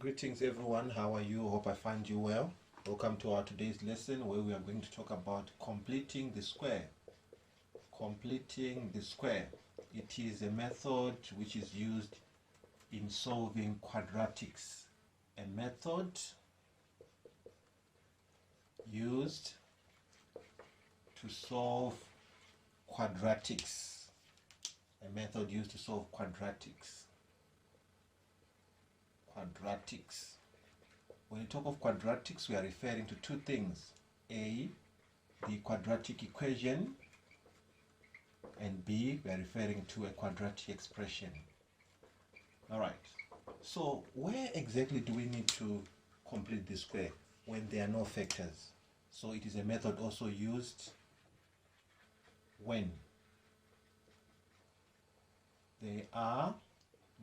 Greetings everyone, how are you? Hope I find you well. Welcome to our today's lesson where we are going to talk about completing the square. Completing the square. It is a method which is used in solving quadratics. A method used to solve quadratics. A method used to solve quadratics. Quadratics. When we talk of quadratics, we are referring to two things. A, the quadratic equation, and B, we are referring to a quadratic expression. Alright, so where exactly do we need to complete the square? When there are no factors. So it is a method also used when there are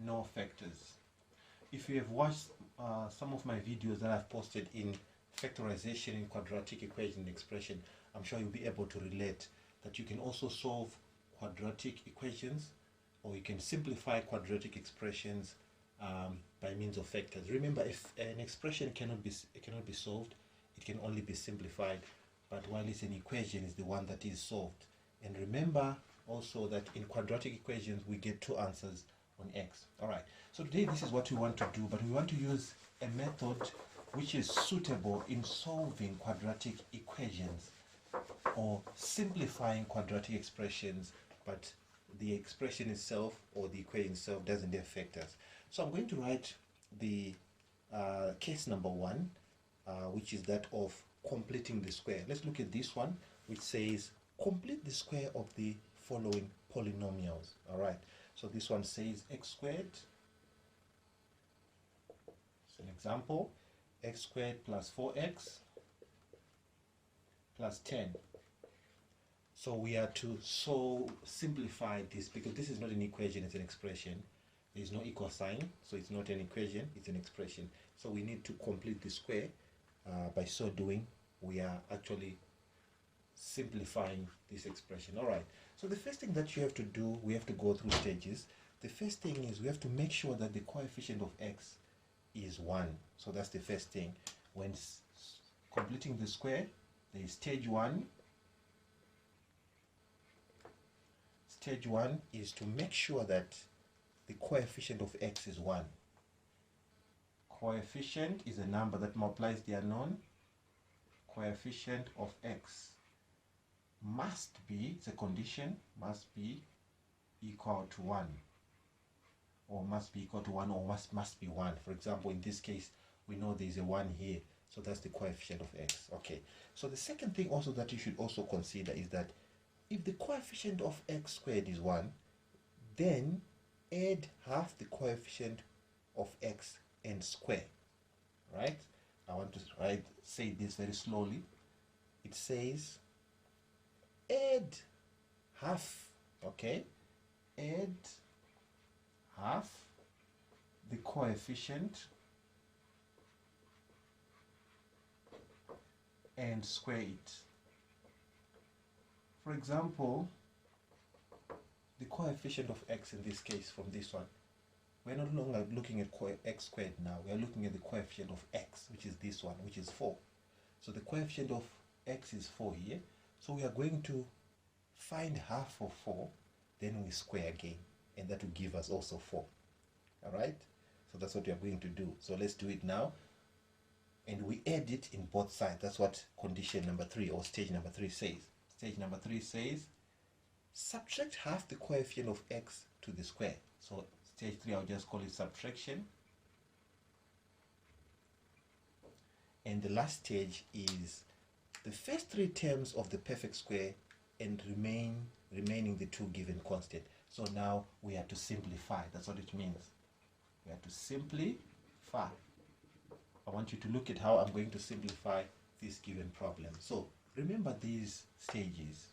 no factors. If you have watched some of my videos that I've posted in factorization in quadratic equation expression, I'm sure you'll be able to relate that you can also solve quadratic equations, or you can simplify quadratic expressions by means of factors. Remember, if an expression cannot be solved, it can only be simplified, but while it's an equation, it's the one that is solved. And remember also that in quadratic equations we get two answers on x. Alright, so today this is what we want to do, but we want to use a method which is suitable in solving quadratic equations or simplifying quadratic expressions, but the expression itself or the equation itself doesn't have factors. So I'm going to write the case number one, which is that of completing the square. Let's look at this one, which says complete the square of the following polynomials. Alright, so this one says x squared. It's an example. X squared plus 4x plus 10. So we are to simplify this, because this is not an equation, it's an expression. There is no equal sign, so it's not an equation, it's an expression. So we need to complete the square. By so doing, we are actually simplifying this expression. All right, so the first thing that you have to do, we have to go through stages. The first thing is we have to make sure that the coefficient of x is 1. So that's the first thing. When completing the square, there is stage 1. Stage 1 is to make sure that the coefficient of x is 1. Coefficient is a number that multiplies the unknown. Coefficient of x must be, it's a condition, must be equal to 1, or must be equal to 1, or must be 1. For example, in this case, we know there is a 1 here, so that's the coefficient of x. Okay, so the second thing also that you should also consider is that if the coefficient of x squared is 1, then add half the coefficient of x and square. Right? I want to say this very slowly. It says add half, okay? Add half the coefficient and square it. For example, the coefficient of x in this case, from this one, we're no longer looking at x squared now. We are looking at the coefficient of x, which is this one, which is 4. So the coefficient of x is 4 here. So we are going to find half of 4, then we square again, and that will give us also 4. Alright? So that's what we are going to do. So let's do it now. And we add it in both sides. That's what condition number 3 or stage number 3 says. Stage number 3 says subtract half the coefficient of x to the square. So stage 3, I'll just call it subtraction. And the last stage is the first 3 terms of the perfect square and remaining the 2 given constant. So now we have to simplify. That's what it means. We have to simplify. I want you to look at how I'm going to simplify this given problem. So remember these stages.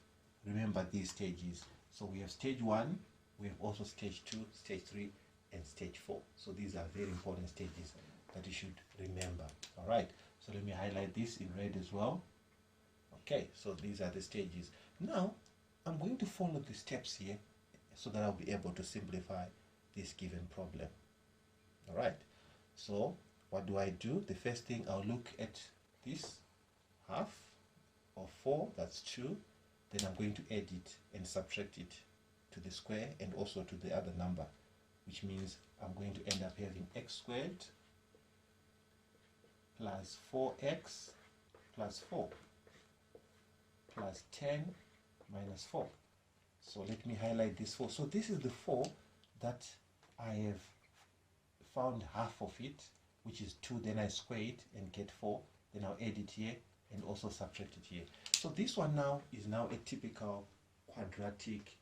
Remember these stages. So we have stage 1, we have also stage 2, stage 3, and stage 4. So these are very important stages that you should remember. Alright, so let me highlight this in red as well. Okay, so these are the stages. Now, I'm going to follow the steps here so that I'll be able to simplify this given problem. Alright, so what do I do? The first thing, I'll look at this half of 4, that's 2. Then I'm going to add it and subtract it to the square and also to the other number, which means I'm going to end up having x squared plus 4x plus 4 plus 10 minus 4. So let me highlight this 4. So this is the 4 that I have found half of it, which is 2. Then I square it and get 4. Then I'll add it here and also subtract it here. So this one now is now a typical quadratic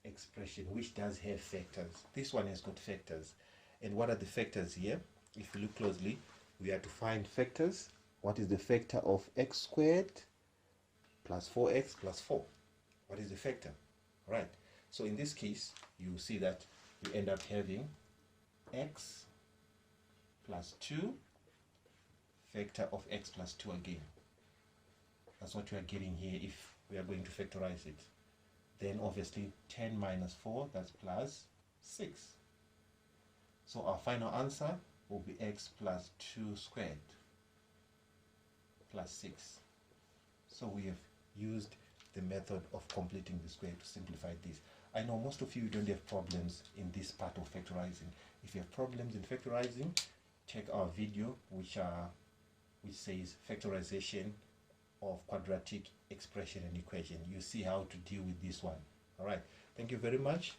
expression which does have factors. This one has got factors. And what are the factors here? If you look closely, we have to find factors. What is the factor of x squared plus 4x plus 4? What is the factor? Right. So in this case, you see that you end up having x plus 2 factor of x plus 2 again. That's what we are getting here if we are going to factorize it. Then obviously 10 minus 4, that's plus 6. So our final answer will be x plus 2 squared plus 6. So we have used the method of completing the square to simplify this. I know most of you don't have problems in this part of factorizing. If you have problems in factorizing, check our video which says factorization of quadratic expression and equation. You see how to deal with this one. All right, thank you very much.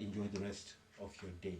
Enjoy the rest of your day.